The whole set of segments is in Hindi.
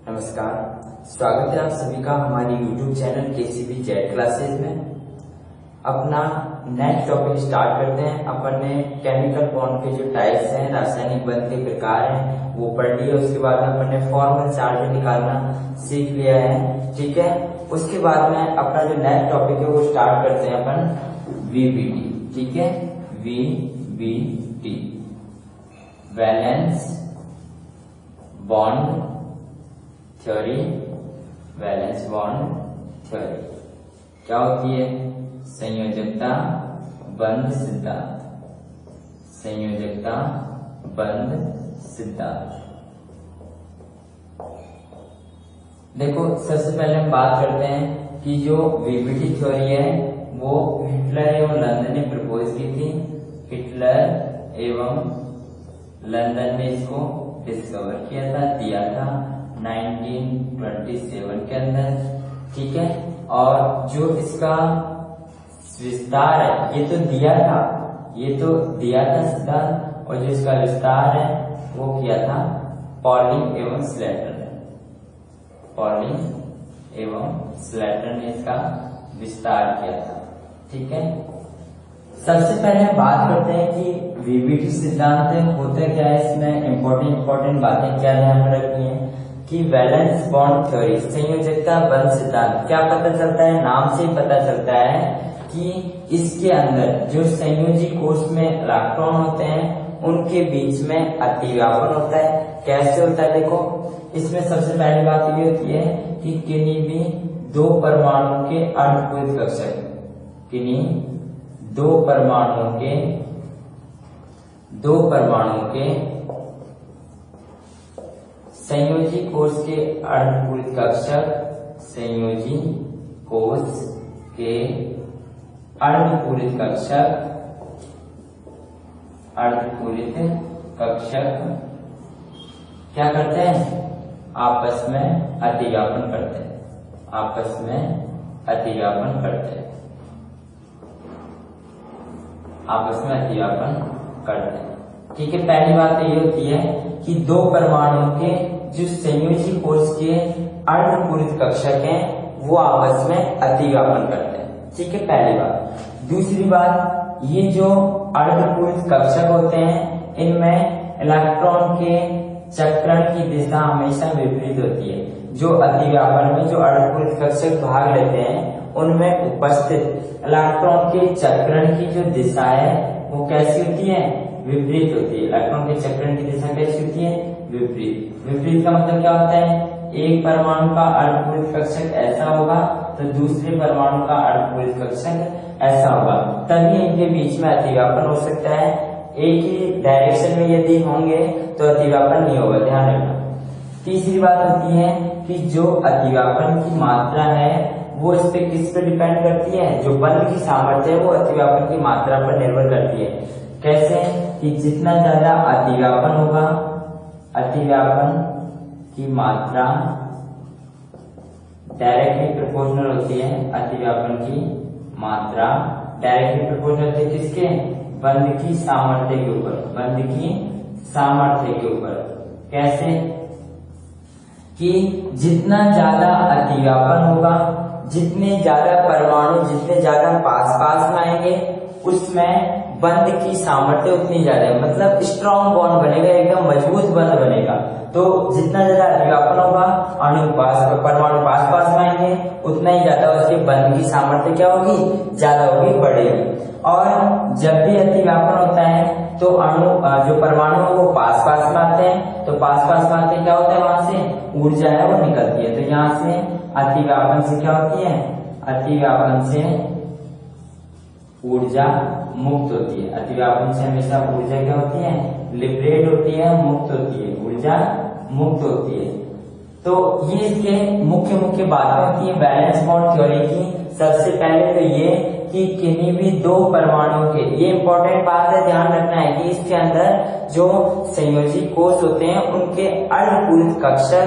नमस्कार, स्वागत है आप सभी का हमारी YouTube channel KCB Z classes में। अपना नेक्स्ट टॉपिक स्टार्ट करते हैं। अपन ने केमिकल बॉन्ड के जो टाइप्स हैं, रासायनिक बंध के प्रकार हैं, वो पढ़ लिए। उसके बाद में अपन ने फॉर्मल चार्ज निकालना सीख लिया है, ठीक है। उसके बाद में अपना जो नेक्स्ट टॉपिक है वो स्टार्ट करते हैं अपन VBT, ठीक है। VBT valence bond theory. Valence bond theory क्या होती है? संयोजकता बंध सिद्धांत। संयोजकता बंध सिद्धांत। देखो, सबसे पहले हम बात करते हैं कि जो VBT थ्योरी है वो हिटलर एवं लंदन ने प्रपोज की थी। हिटलर एवं लंदन ने इसको डिस्कवर किया था, दिया था 1927 के अंदर, ठीक है। और जो इसका विस्तार है, ये तो दिया था सिद्धांत, और जो इसका विस्तार है वो किया था पॉलिंग एवं स्लेटर ने। पॉलिंग एवं स्लेटर ने इसका विस्तार किया था, ठीक है। सबसे पहले बात करते हैं कि VBT सिद्धांत होता क्या है, इसमें इम्पोर्टेंट बातें क्या ध्यान में रखनी है कि वैलेंस बॉन्ड थ्योरी, संयोजकता बंध सिद्धांत, क्या पता चलता है? नाम से ही पता चलता है कि इसके अंदर जो संयोजी कोष में इलेक्ट्रॉन होते हैं उनके बीच में अतिव्यापन होता है। कैसे होता है? देखो, इसमें सबसे पहली बात ये होती है कि किन्हीं भी दो परमाणु के अर्धपूरित कक्षक, किन्हीं दो परमाणु के संयोजी कोष के अर्धपूरित कक्षक, संयोजी कोष के अर्धपूरित कक्षक क्या करते हैं? आपस में अतिव्यापन करते हैं। ठीक है। पहली बात तो ये होती है कि दो परमाणु के जो संयोजी कोष के अर्धपूरित कक्षक हैं वो आपस में अतिव्यापन करते हैं, ठीक है, पहली बात। दूसरी बात, ये जो अर्धपूरित कक्षक होते हैं इनमें इलेक्ट्रॉन के चक्रण की दिशा हमेशा विपरीत होती है। जो अतिव्यापन में जो अर्धपूरित कक्षक भाग लेते हैं उनमें उपस्थित इलेक्ट्रॉन के चक्रण की जो दिशा है वो कैसी होती है? विपरीत होती है। इलेक्ट्रॉन के चक्रण की दिशा कैसी होती है? विपरीत का मतलब क्या होता है? एक परमाणु का अर्धपूरित कक्षक ऐसा होगा तो दूसरे परमाणु का अर्धपूरित कक्षक ऐसा होगा, तभी इनके बीच में अतिव्यापन हो सकता है। एक ही डायरेक्शन में यदि होंगे तो अतिव्यापन नहीं होगा, ध्यान रखना। तीसरी बात होती है कि जो अतिव्यापन की मात्रा है वो इस पे किस पे डिपेंड करती है? जो बंध की सामर्थ्य है वो अतिव्यापन की मात्रा पर निर्भर करती है। कैसे? कि जितना ज्यादा अतिव्यापन होगा, अतिव्यापन की मात्रा डायरेक्टली प्रोपोर्शनल होती है। अतिव्यापन की मात्रा डायरेक्टली प्रोपोर्शनल होती है किसके? बंध की सामर्थ्य के ऊपर। कैसे? कि जितना ज्यादा अतिव्यापन होगा, जितने ज्यादा परमाणु जितने ज्यादा पास में आएंगे उसमें बंध की सामर्थ्य उतनी ज्यादा है, मतलब स्ट्रॉन्ग बॉन्ड बनेगा, एकदम मजबूत बंध बनेगा। तो जितना ज्यादा अतिव्यापन होगा, परमाणु पास में आएंगे, उतना ही ज्यादा उसके बंध की सामर्थ्य क्या होगी? ज्यादा होगी, बढ़ेगी। और जब भी अतिव्यापन होता है तो जो परमाणु है वो पास में आते हैं, तो पास में आते क्या होता है? वहां से ऊर्जा है वो निकलती है। तो यहाँ से अतिव्यापन से क्या होती है? अतिव्यापन से ऊर्जा मुक्त होती है। अतिव्यापन से हमेशा ऊर्जा क्या होती है? लिबरेट होती है, मुक्त होती है, ऊर्जा मुक्त होती है। तो ये इसके मुख्य बातें होती है वैलेंस बॉन्ड थ्योरी की। सबसे पहले तो ये कि किन्हीं भी दो परमाणु के, ये इंपॉर्टेंट बात है, ध्यान रखना है कि इसके अंदर जो संयोजी कोष होते हैं उनके अर्धपूरित कक्षक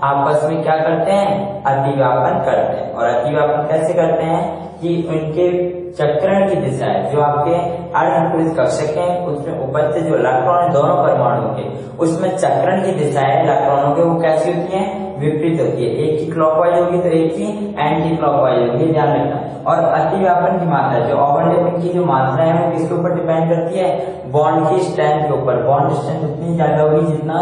आपस में क्या करते हैं, अतिव्यापन करते हैं। और अतिव्यापन कैसे करते हैं कि उनके चक्रण की दिशाएं जो आपके अर्धपूरित कक्षक है उसमें उपस्थित जो इलेक्ट्रॉन है दोनों परमाणुओं के, उसमें चक्रण की दिशाएं इलेक्ट्रॉनों के वो कैसी होती हैं, विपरीत होती है। एक की क्लॉकवाइज होगी तो एक की एंटी क्लॉकवाइज होगी, ध्यान रखना। और अतिव्यापन की मात्रा जो ओवरलैपिंग की जो मात्रा है वो किसके ऊपर डिपेंड करती है, बॉन्ड की स्ट्रेंथ के ऊपर। बॉन्ड स्ट्रेंथ उतनी ज्यादा होगी जितना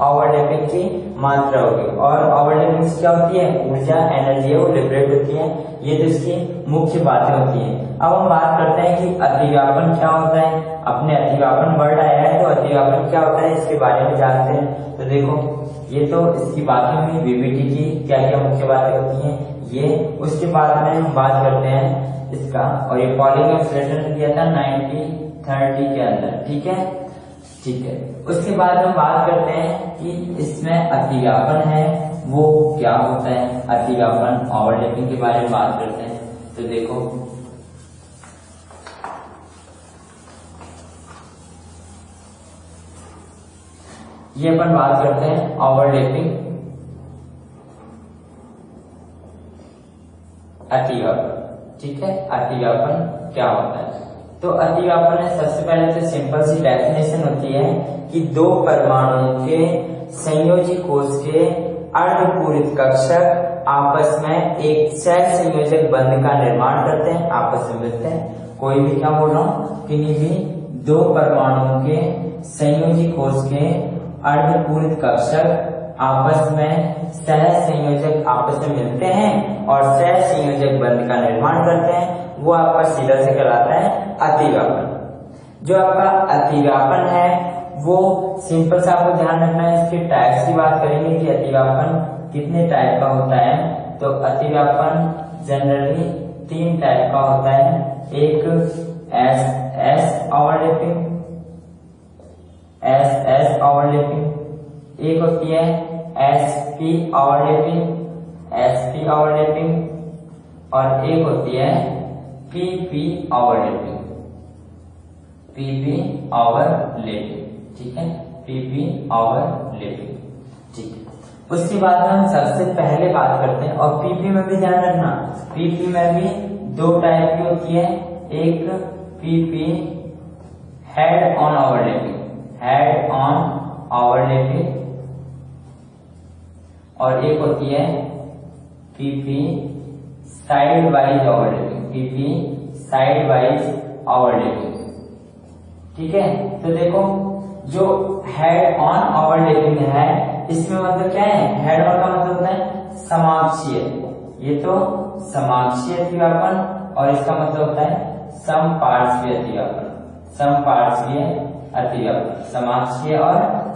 ओवरलैपिंग की मात्रा होगी। और ओवरलैपिंग से क्या होती है, ऊर्जा एनर्जी है वो लिबरेट होती है। ये तो इसकी मुख्य बातें होती हैं। अब हम बात करते हैं कि अतिव्यापन क्या होता है। अपने अतिव्यापन वर्ड आया है तो अतिव्यापन क्या होता है इसके बारे में जानते हैं। तो देखो ये तो इसकी बातें हुई वीवीटी की क्या क्या मुख्य बातें होती हैं ये। उसके बाद में हम बात करते हैं इसका, और ये पॉलिंग ऑसिलेटर दिया था 1930 के अंदर, ठीक है। उसके बाद हम बात करते हैं कि इसमें अतिव्यापन है वो क्या होता है। अतिव्यापन ओवरलैपिंग के बारे में बात करते हैं। तो देखो ये अपन बात करते हैं ओवरलैपिंग, अतिव्यापन, ठीक है। अतिव्यापन क्या होता है, तो अतिव्यापन है सबसे पहले तो सिंपल सी डेफिनेशन होती है कि दो परमाणुओं के संयोजी कोष के अर्धपूरित कक्षक आपस में एक सह संयोजक बंध का निर्माण करते हैं, आपस में मिलते हैं। कोई भी क्या बोल रहा हूं, किन्हीं भी दो परमाणुओं के संयोजी कोष के अर्धपूरित कक्षक आपस में सह संयोजक आपस में मिलते हैं और सह संयोजक बंध का निर्माण करते हैं, वो आपका सीधा से कहलाता है अतिव्यापन। जो आपका अतिव्यापन है वो सिंपल से आपको ध्यान रखना है। इसके टाइप्स की बात करेंगे कि अतिव्यापन कितने टाइप का होता है। तो अतिव्यापन जनरली 3 टाइप का होता है। एक एस ओवरलैपिंग, एस ओवरलैपिंग, एक होती है एसपी ओवरलैपिंग, एसपी ओवरलैपिंग, और एक होती है पीपी ओवरलैपिंग, पीपी ओवरलैपिंग, ठीक है, पीपी ओवरलैपिंग, ठीक है। उसके बाद हम सबसे पहले बात करते हैं, और पीपी में भी ध्यान रखना, पीपी में भी 2 टाइप की होती है। एक PP head on overlapping, head on overlapping, और एक होती है PP side wise overlapping, PP side wise overlapping, ठीक है। तो देखो जो हेड ऑन ओवरलैपिंग है इसमें मतलब क्या है, हेड ऑन का मतलब होता है समाक्षीय, ये तो समाक्षीय अतिव्यापन, और इसका मतलब होता है समपार्श्वीय अतिव्यापन, समपार्श्वीय अतिव्यापन, समाक्षीय और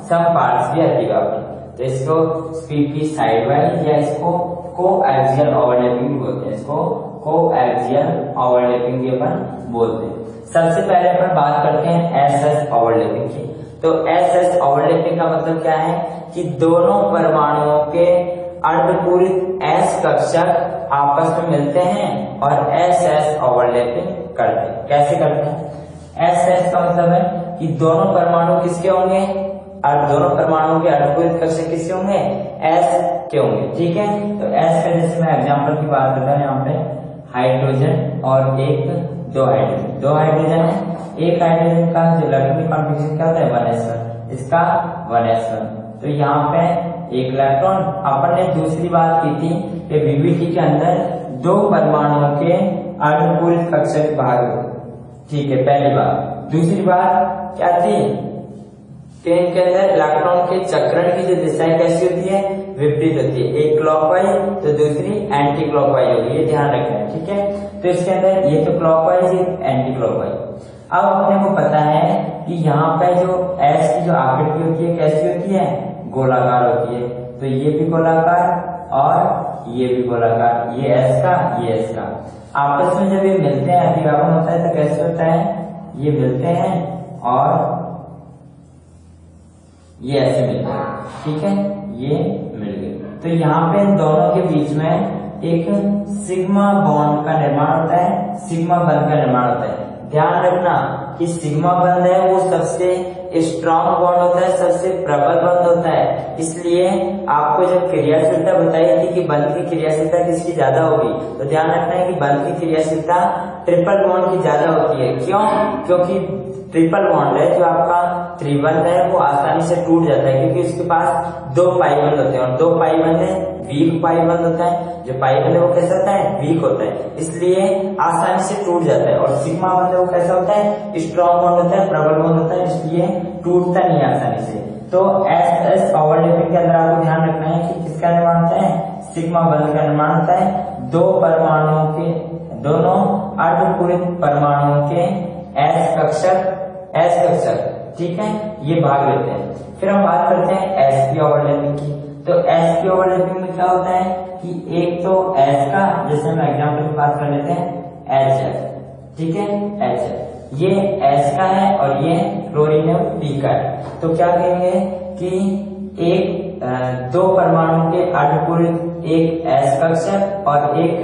समपार्श्वीय अतिव्यापन। तो इसको पीपी साइड वाइज या इसको कोएक्सियल ओवरलैपिंग बोलते हैं, इसको कोएक्सियल ओवरलैपिंग भी अपन बोलते हैं। सबसे पहले अपन बात करते हैं एसएस ओवरलैपिंग की। तो एसएस ओवरलैपिंग का मतलब क्या है कि दोनों परमाणुओं के अर्धपूरित एस कक्षक आपस में मिलते हैं और एसएस ओवरलैपिंग करते हैं। कैसे करते हैं, एसएस का मतलब है कि दोनों परमाणु किसके होंगे, और दोनों परमाणुओं के अर्धपूरित कक्षक किसके होंगे, एस के होंगे, ठीक है। तो एस का जैसे मैं एग्जांपल की बात करता हूं, यहाँ पे हाइड्रोजन और दो हाइड्रोजन है। एक हाइड्रोजन का जो इलेक्ट्रॉनिक कॉन्फ़िगरेशन क्या होता है 1s1, इसका 1s1। तो यहाँ पे एक इलेक्ट्रॉन, अपन ने दूसरी बात की थी कि वीवीटी के अंदर 2 परमाणुओं के अर्धपूरित कक्षक भाग, ठीक है, पहली बात। दूसरी बात क्या थी कि इनके अंदर इलेक्ट्रॉन के चक्रण की जो दिशाएं कैसी होती है, विपरीत होती है। एक क्लॉकवाइज तो दूसरी एंटी क्लॉकवाइज होगी, ये ध्यान रखना है, ठीक है। तो इसके अंदर ये तो क्लॉकवाइज, ये एंटी क्लॉकवाइज। अब अपने को पता है कि यहाँ पे जो एस की जो आकृति होती है कैसी होती है, गोलाकार होती है। तो ये भी गोलाकार और ये भी गोलाकार, ये एस का, ये एस का। आपस में जब ये मिलते हैं अतिव्यापन होता है तो कैसे होता है, ये मिलते हैं और ये ऐसे मिलते हैं, ठीक है, ये मिल गए। तो यहाँ पे इन दोनों के बीच में एक सिग्मा बॉन्ड का निर्माण होता है, सिग्मा बंध का निर्माण होता है। ध्यान रखना कि सिग्मा बंध है वो सबसे स्ट्रॉन्ग बॉन्ड होता है, सबसे प्रबल बंध होता है। इसलिए आपको जब क्रियाशीलता बताई थी कि बंध की क्रियाशीलता किसकी ज्यादा होगी, तो ध्यान रखना है कि बंध की क्रियाशीलता ट्रिपल बॉन्ड की ज्यादा होती है। क्यों? क्योंकि ट्रिपल बॉन्ड है जो आपका त्रिबंध है वो आसानी से टूट जाता है, क्योंकि उसके पास दो पाई बंध होते हैं और दो पाई बंध है वीक पाई बंध होता है। जो पाई बंध है वो कैसा होता है? वीक होता है, इसलिए आसानी से टूट जाता है। और सिग्मा बंध है वो कैसा होता है? स्ट्रॉन्ग बॉन्ड होता है, प्रबल बॉन्ड होता है, इसलिए टूटता नहीं आसानी से। तो एस ओवरलैपिंग के अंदर आपको ध्यान रखना है कि किसका निर्माण होता है? सिग्मा बंध का निर्माण होता है। दो परमाणुओं के, दोनों अर्धपूरित परमाणुओं के एस कक्षक, ठीक है, ये भाग लेते हैं। फिर हम बात करते हैं एस की ओवरलैपिंग की। तो एस की ओवरलैपिंग में क्या होता है कि एक तो एस का, जैसे हम एग्जाम्पल की बात कर लेते हैं HF, ठीक है, HF ये एस का है और ये क्लोरीन पी का है। तो क्या कहेंगे कि एक दो परमाणु के अर्धपूरित, एक एस कक्षक और एक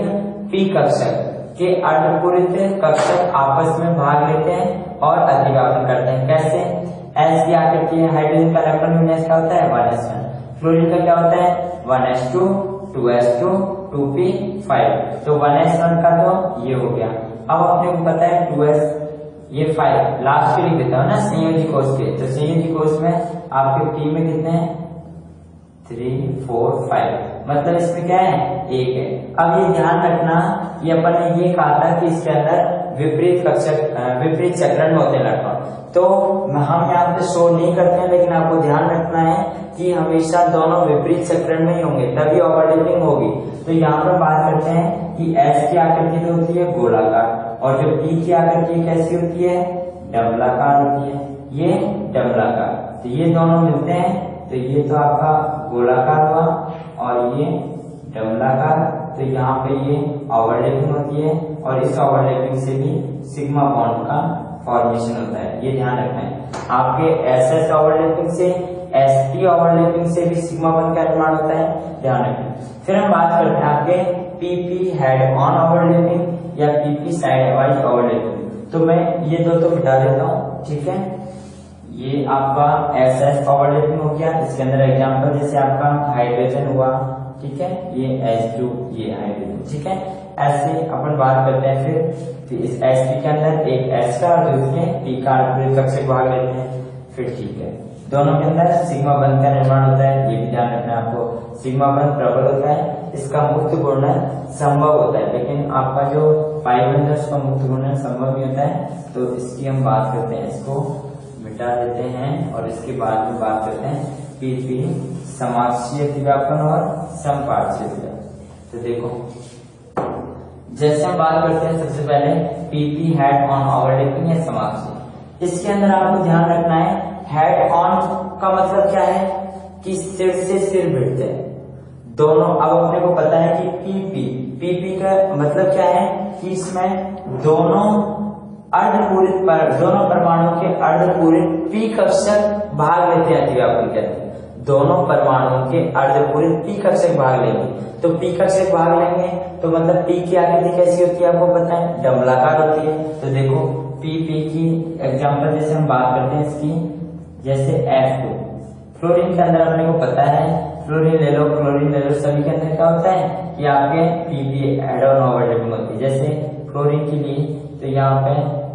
पी कक्षक के अर्धपूरित कक्षक आपस में भाग लेते हैं और अतिव्यापन करते हैं। कैसे? एस की आकृति है, हाइड्रोजन का इलेक्ट्रॉन विन्यास क्या होता है? 1s1। फ्लोरीन का क्या होता है? 1s2, 2s2, 2p5। तो 1s1 का तो ये हो गया। अब अपने को पता है 2s, ये 5 लास्ट पे लिख देता हूँ ना संयोजी कोष के। तो संयोजी कोष में आपके p में कितने हैं? 3, 4, 5, मतलब इसमें क्या है? 1 है। अब ये ध्यान रखना, ये अपन ने ये कहा था कि इसके अंदर विपरीत चक्रण में होते हैं इलेक्ट्रॉन। तो हम यहाँ पे शो नहीं करते हैं, लेकिन आपको ध्यान रखना है कि हमेशा दोनों विपरीत चक्रण में ही होंगे, तभी ओवरलैपिंग होगी। तो यहाँ पर बात करते हैं कि एस की आकृति जो होती है गोलाकार, और जो पी की आकृति कैसी होती है? डबलाकार होती है। ये डबलाकार, तो ये दोनों मिलते हैं, तो ये तो आपका गोलाकार हुआ और ये डबलाकार। तो यहाँ पे ये ओवरलैपिंग होती है और इस ओवरलैपिंग से भी सिग्मा बॉन्ड का फॉर्मेशन होता है, ये ध्यान रखना है। आपके एसएस ओवरलैपिंग से, एसपी ओवरलैपिंग से भी सिग्मा बॉन्ड का निर्माण होता है, ध्यान रखना। फिर हम बात करते हैं आपके पीपी हेड ऑन ओवरलैपिंग या पीपी साइड वाइज ओवरलैपिंग। तो मैं ये दो तो मिटा देता हूँ, ठीक है। ये आपका एसएस ओवरलैपिंग हो गया, इसके अंदर एग्जांपल जैसे आपका हाइड्रोजन हुआ, ठीक है, ये H2, ये हाइड्रोजन, ठीक है। ऐसे अपन बात करते हैं फिर इस Sp के अंदर एक S का और दूसरे P का अर्धपूरित कक्षक भाग लेते हैं, फिर ठीक है। दोनों के अंदर सिग्मा बंध का निर्माण होता है, ये भी ध्यान रखना है आपको। सिग्मा बंध प्रबल होता है, इसका मुक्त घूर्णन संभव होता है, लेकिन आपका जो पाई बंध है उसका मुक्त घूर्णन संभव नहीं होता है। तो इसकी हम बात करते हैं, इसको मिटा देते हैं और इसके बाद में बात करते हैं पीपी समाक्षीय अतिव्यापन और समपार्श्वीय अतिव्यापन। तो देखो, जैसे हम बात करते हैं सबसे पहले पीपी हेड ऑन ओवरलैपिंग या समाक्षीय। इसके अंदर आपको ध्यान रखना है, हेड ऑन का मतलब क्या है कि सिर से सिर भिड़ते हैं दोनों। अब अपने को पता है कि पीपी का मतलब क्या है कि इसमें दोनों अर्धपूरित पर, दोनों परमाणु के अर्धपूरित पी कक्षक भाग लेते हैं अतिव्यापन के अंदर। दोनों परमाणुओं के अर्धपूरित पी कक्षक भाग लेंगे, तो पी कक्षक भाग लेंगे तो मतलब पी की आकृति कैसी होती है आपको पता है? डबलाकार होती है। तो देखो पी की एग्जांपल जैसे हम बात करते हैं इसकी, जैसे F2 फ्लोरीन के अंदर अपने को पता है, फ्लोरीन ले लो, सभी के अंदर क्या होता है कि आपके पीपी हेड ऑन ओवरलैपिंग होती है। जैसे फ्लोरीन के लिए तो यहाँ पे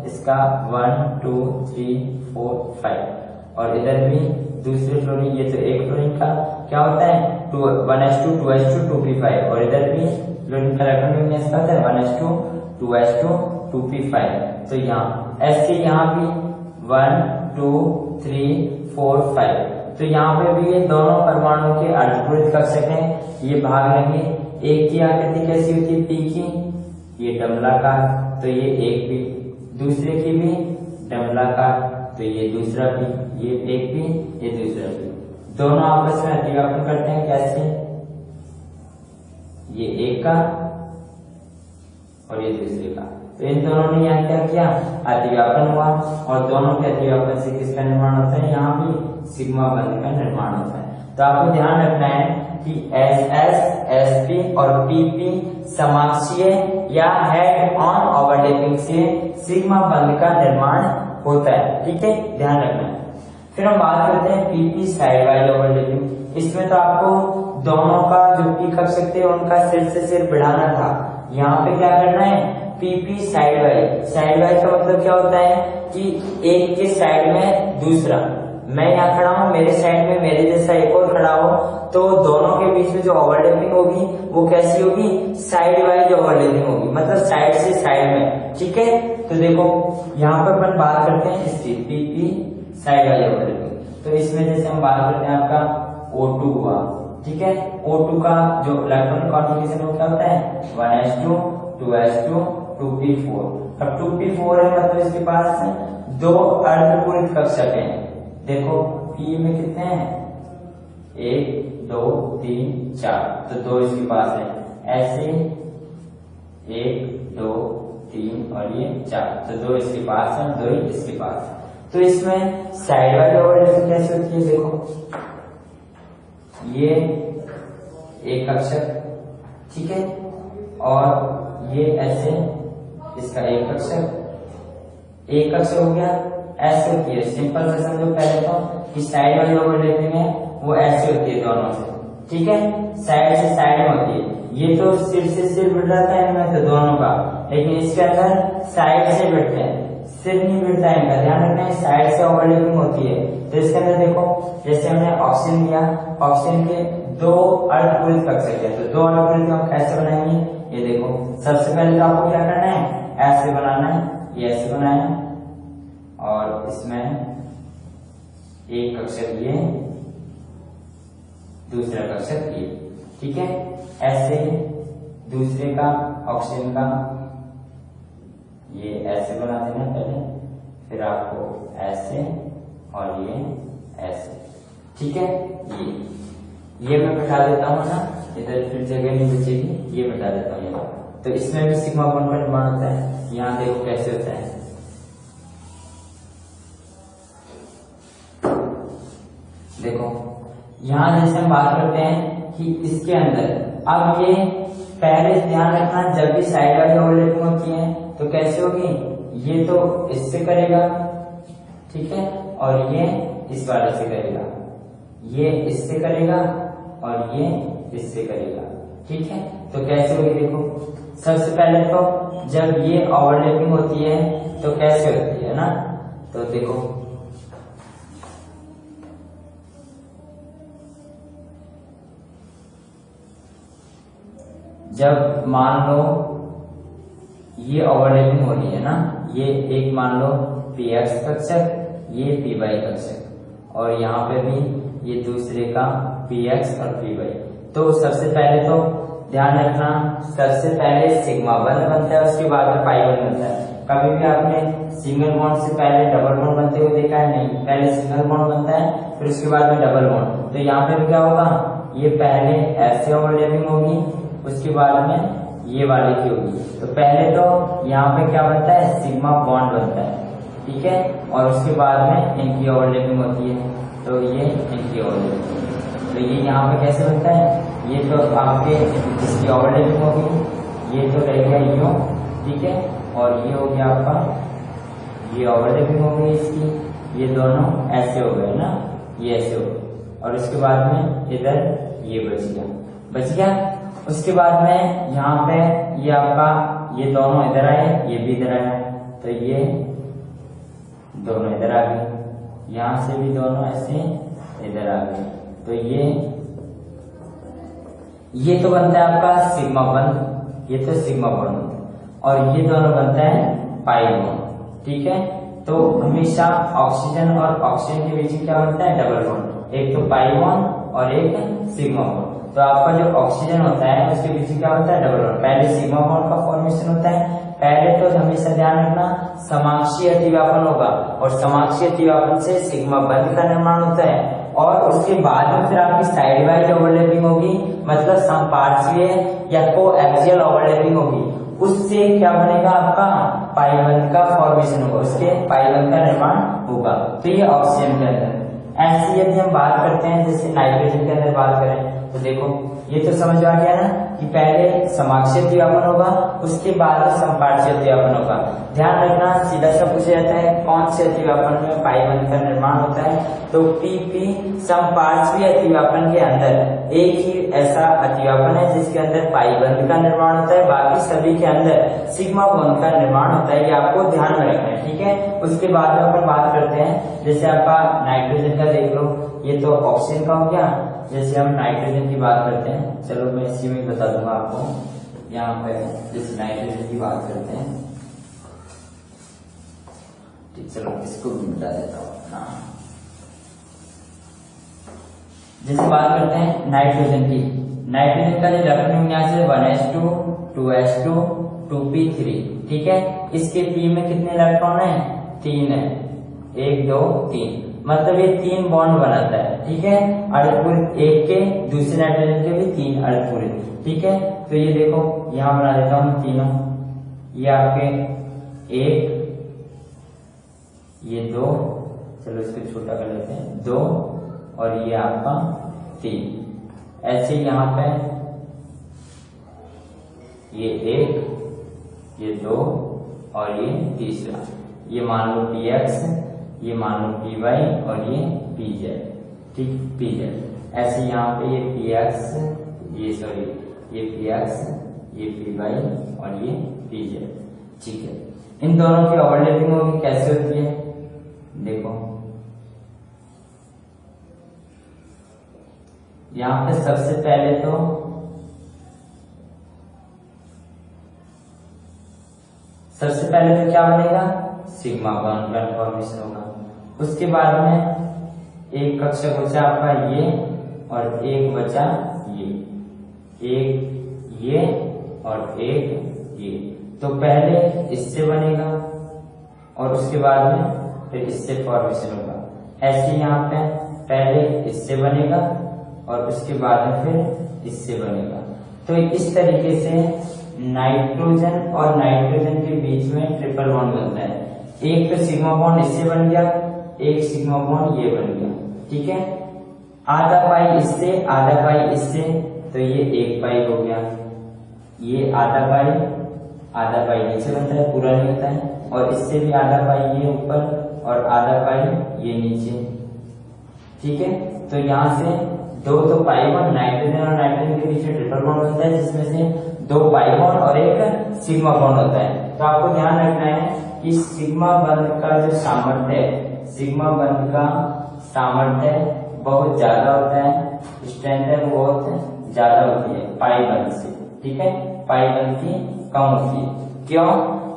इसका 1, 2, 3, 4, 5 और इधर भी दूसरे फ्लोरीन, ये तो एक फ्लोरीन का क्या होता है 1s2, 2s2, 2p5 और इधर भी फ्लोरीन का इलेक्ट्रॉन विन्यास क्या होता है 1s2, 2s2, 2p5। तो यहाँ ऐसे यहाँ भी 1, 2, 3, 4, 5। तो यहाँ पे भी ये दोनों परमाणुओं के अर्धपूरित कक्षक हैं, ये भाग लेंगे। एक की आकृति कैसी होती है पी की, ये डबलाकार, तो ये एक भी, दूसरे की भी डबलाकार, तो ये दूसरा भी, ये एक भी, ये दूसरा भी, दोनों आपस में अतिव्यापन करते हैं। कैसे? ये एक का और ये दूसरे का, तो इन दोनों ने यहाँ क्या किया अतिव्यापन हुआ और दोनों के अतिव्यापन से किसका निर्माण होता है? यहाँ भी सिग्मा बंध का निर्माण होता है। तो आपको ध्यान रखना है कि SS, SP और PP समाक्षीय या हेड ऑन ओवरलैपिंग से सिग्मा बंध का निर्माण होता है, ठीक है, ध्यान रखना है। फिर हम बात करते हैं पीपी साइड वाइज ओवरलैपिंग। इसमें तो आपको दोनों का जो पी कक्षक थे उनका सिर से सिर बढ़ाना था। यहाँ पे क्या करना है, PP side wise. Side wise का मतलब क्या होता है कि एक के साइड में दूसरा, मैं यहाँ खड़ा हूँ, मेरे साइड में मेरे जैसा एक और खड़ा हो, तो दोनों के बीच में जो ओवरलैपिंग होगी वो कैसी होगी, साइड वाइज ओवरलैपिंग होगी, मतलब साइड से साइड में। ठीक है, तो देखो यहाँ पर अपन बात करते हैं इसकी पीपी साइड वाइज ओवरलैपिंग। तो इसमें जैसे हम बात करते हैं आपका O2 हुआ, ठीक है, O2 का जो इलेक्ट्रॉनिक कॉन्फ़िगरेशन वो क्या होता है 1s2 2s2 2p4। अब 2p4 है मतलब इसके पास दो अर्धपूरित कक्षक हैं। देखो P में कितने हैं, 1 2 3 4, तो 2 इसके पास है, ऐसे 1 2 3 और ये 4, तो 2 इसके पास है, 2 इसके पास। तो इसमें साइड वाइज ओवरलैपिंग कैसे होती है, देखो ये एक कक्षक, ठीक है, और ये ऐसे इसका एक कक्षक हो गया, ऐसे होती है। सिंपल से समझो पहले तो कि साइड वाली ओवरलैपिंग है वो ऐसे होती है दोनों से, ठीक है, साइड से साइड में होती है। ये तो सिर से सिर बढ़ जाता है इनमें तो दोनों का, लेकिन इसके अंदर साइड से बढ़ते हैं, सिर नहीं बढ़ता है इनका, ध्यान रखना है, साइड से ओवरलैपिंग होती है। तो इसके अंदर देखो जैसे हमने ऑक्सीजन लिया, ऑक्सीजन के दो अर्धपूरित कक्षक है, तो दो अर्धपूरित हम कैसे बनाएंगे, ये देखो सबसे पहले तो आपको क्या करना है, ऐसे बनाना है, ये ऐसे बनाना है, और इसमें एक कक्षक ये, दूसरा कक्षक ये, ठीक है, ऐसे दूसरे का ऑक्सीजन का ये ऐसे बना देना पहले, फिर आपको ऐसे और ये ऐसे, ठीक है। ये मैं बैठा देता हूँ ना, इधर फिर जगह नहीं बचेगी, ये बैठा देता हूँ यहाँ। तो इसमें भी सिग्मा बॉन्ड का निर्माण होता है। यहाँ देखो कैसे होता है, देखो यहाँ जैसे हम बात करते हैं कि इसके अंदर, अब ये पहले ध्यान रखना जब भी साइड वाली ओवरलैपिंग होती है तो कैसे होगी, ये तो इससे करेगा, ठीक है, और ये इस वाले से करेगा, ये इससे करेगा और ये इससे करेगा, ठीक है। तो कैसे होगी, देखो सबसे पहले तो जब ये ओवरलैपिंग होती है तो कैसे होती है ना, तो देखो जब मान लो ये ओवरलैपिंग हो रही है ना, ये एक मान लो px कक्षक, ये py कक्षक, और यहाँ पे भी ये दूसरे का px और py। तो सबसे पहले तो ध्यान रखना, सबसे पहले सिग्मा बंध बनता है, उसके बाद में पाई बंध बनता है। कभी भी आपने सिंगल बॉन्ड से पहले डबल बॉन्ड बनते हुए देखा है, नहीं, पहले सिंगल बॉन्ड बनता है फिर उसके बाद में डबल बॉन्ड। तो यहाँ पे भी क्या होगा, ये पहले ऐसे ओवरलैपिंग होगी, उसके बाद में ये वाली की होगी। तो पहले तो यहाँ पे क्या बनता है, सिग्मा बॉन्ड बनता है, ठीक है, और उसके बाद में इनकी ओवरलैपिंग होती है, तो ये इनकी ओवरलैपिंग। तो ये यहाँ पे कैसे बनता है, ये तो आपके इसकी ओवरलैपिंग होगी, ये तो रहेगा यूं, ठीक है, और ये हो गया आपका, ये ओवरलैपिंग हो गई इसकी, ये दोनों ऐसे हो गए ना, ये ऐसे हो गए, और उसके बाद में इधर ये बच गया। उसके बाद में यहाँ पे ये आपका, ये दोनों इधर आए, ये भी इधर आए, तो ये दोनों इधर आ गए, यहाँ से भी दोनों ऐसे इधर आ गए, तो ये तो बनता है आपका सिग्मा बॉन्ड, ये तो सिग्मा बॉन्ड, और ये दोनों बनता है पाई बॉन्ड, ठीक है। तो हमेशा ऑक्सीजन और ऑक्सीजन के बीच क्या बनता है, डबल बॉन्ड, एक तो पाई बॉन्ड और एक सिग्मा बॉन्ड। तो आपका जो ऑक्सीजन होता है उसके पीछे क्या होता है, डबल बॉन्ड। पहले सिग्मा बॉन्ड का फॉर्मेशन होता है, पहले तो हमेशा ध्यान रखना समाक्षीय अतिव्यापन होगा, और समाक्षीय अतिव्यापन से सिग्मा बंध का निर्माण होता है, और उसके बाद में फिर आपकी साइड वाइज ओवरलैपिंग होगी, मतलब समपार्श्वीय या कोएक्सियल ओवरलैपिंग होगी, उससे क्या बनेगा, आपका पाइबंध का फॉर्मेशन होगा, उसके पाइबंध का निर्माण होगा। तो ये ऑक्सीजन के अंदर। ऐसी यदि हम बात करते हैं जैसे नाइट्रोजन के अंदर बात करें, तो देखो ये तो समझ आ गया ना कि पहले समाक्षीय अतिव्यापन होगा, उसके बाद समपार्श्वीय अतिव्यापन होगा। ध्यान रखना, सीधा सा पूछा जाता है कौन से अतिव्यापन में पाई बंध का निर्माण होता है, तो पीपी समपार्श्वीय अतिव्यापन के अंदर एक ही ऐसा अतिव्यापन है जिसके अंदर पाई बंध का निर्माण होता है, बाकी सभी के अंदर सिग्मा बंध का निर्माण होता है। ये आपको ध्यान में रखना है, ठीक है। उसके बाद में अपन बात करते हैं, जैसे आपका नाइट्रोजन का देख लो, ये तो ऑक्सीजन का हो गया। जैसे हम नाइट्रोजन की बात करते हैं, चलो मैं इसी में बता दूंगा आपको। यहाँ पे जैसे नाइट्रोजन की बात करते हैं, ठीक, चलो इसको भी मिटा देता हूँ। हाँ, जैसे बात करते हैं नाइट्रोजन की, नाइट्रोजन का जो इलेक्ट्रॉन विन्यास है 1s2 2s2 2p3, ठीक है। इसके पी में कितने इलेक्ट्रॉन है? 3 है, 1 2 3, मतलब ये 3 बॉन्ड बनाता है, ठीक है। अर्धपूरित एक के, दूसरे नाइट्रोजन के भी 3 अर्धपूरित, ठीक है। तो ये देखो यहाँ बना देता हूँ तीनों, ये आपके 1, ये 2, चलो इसको छोटा कर लेते हैं, 2, और ये आपका 3। ऐसे यहाँ पे ये 1, ये 2 और ये तीसरा, ये मान लो px, ये मान लो py और ये pz, ठीक, pz। ऐसे यहाँ पे ये px, ये सॉरी ये px, ये py और ये pz, ठीक है। इन दोनों की ओवरलैपिंग होगी, कैसे होती है देखो, यहाँ पे सबसे पहले तो क्या बनेगा? सिग्मा बॉन्ड का फॉर्मेशन होगा। उसके बाद में एक कक्षक बचा आपका ये और एक बचा ये, एक ये और एक ये। तो पहले इससे बनेगा और उसके बाद में फिर इससे फॉर्मेशन होगा। ऐसे यहाँ पे पहले इससे बनेगा और उसके बाद में फिर इससे बनेगा। तो इस तरीके से नाइट्रोजन और नाइट्रोजन के बीच में ट्रिपल बॉन्ड बनता है। एक तो सिग्मा बॉन्ड इससे बन गया, एक सिग्मा बॉन्ड ये बन गया, ठीक है। आधा पाई इससे, आधा पाई इससे, तो ये 1 पाई हो गया। ये आधा पाई नीचे बनता है, पूरा नहीं होता है। और इससे भी आधा पाई ये ऊपर और आधा पाई ये नीचे, ठीक है। तो यहाँ से 2 तो पाई बॉन्ड, नाइट्रोजन और नाइट्रोजन के बीच में ट्रिपल बॉन्ड बनता है, जिसमें से 2 पाई बॉन्ड और एक सिग्मा बॉन्ड होता है। तो आपको ध्यान रखना है कि सिग्मा बंध का जो सामर्थ्य है, सिग्मा बंध का सामर्थ्य बहुत ज्यादा होता है, स्ट्रेंथ है वो बहुत ज्यादा होती है पाई बंध से, ठीक है। पाई बंध की कम होती है। क्यों?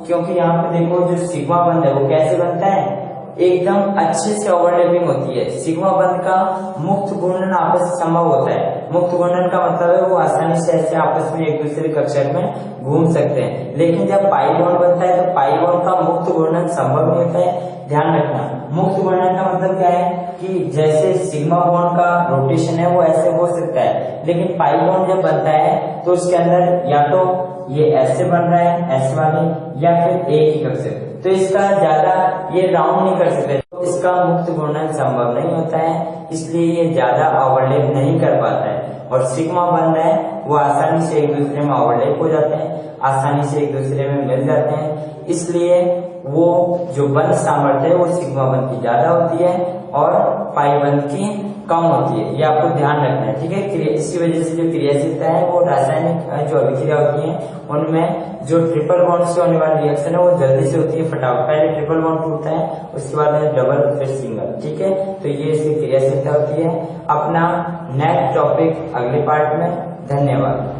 क्योंकि यहाँ पे देखो जो सिग्मा बंध है वो कैसे बनता है, एकदम अच्छे से ओवरलैपिंग होती है। सिग्मा बंध का मुक्त घूर्णन आपस में संभव होता है। मुक्त घूर्णन का मतलब है वो आसानी से ऐसे आपस में एक दूसरे कक्षक में घूम सकते हैं। लेकिन जब पाई बॉन्ड बनता है तो पाई बॉन्ड का मुक्त घूर्णन संभव नहीं होता है। ध्यान रखना, मुक्त घूर्णन का मतलब क्या है कि जैसे सिग्मा बॉन्ड का रोटेशन है वो ऐसे हो सकता है, लेकिन पाई बॉन्ड जब बनता है तो उसके अंदर या तो ये ऐसे बन रहा है ऐसे वाले, या फिर एक ही कक्षक, तो इसका ज्यादा ये राउंड नहीं कर सकते, तो इसका मुक्त घूर्णन संभव नहीं होता है, इसलिए ये ज्यादा ओवरलैप नहीं कर पाता है। और सिग्मा बंध है वो आसानी से एक दूसरे में ओवरलैप हो जाते हैं, आसानी से एक दूसरे में मिल जाते हैं, इसलिए वो जो बंध सामर्थ्य है वो सिग्मा बंध की ज्यादा होती है और पाई बंध की कम होती है। ये आपको ध्यान रखना है, ठीक है। इसी वजह से जो क्रियाशीलता है वो रासायनिक जो अभिक्रिया होती है उनमें जो ट्रिपल बॉन्ड से होने वाली रिएक्शन है वो जल्दी से होती है, फटाफट। पहले ट्रिपल बॉन्ड टूटता है, उसके बाद डबल, फिर सिंगल, ठीक है। तो ये इसकी क्रियाशीलता होती है। अपना नेक्स्ट टॉपिक अगले पार्ट में। धन्यवाद।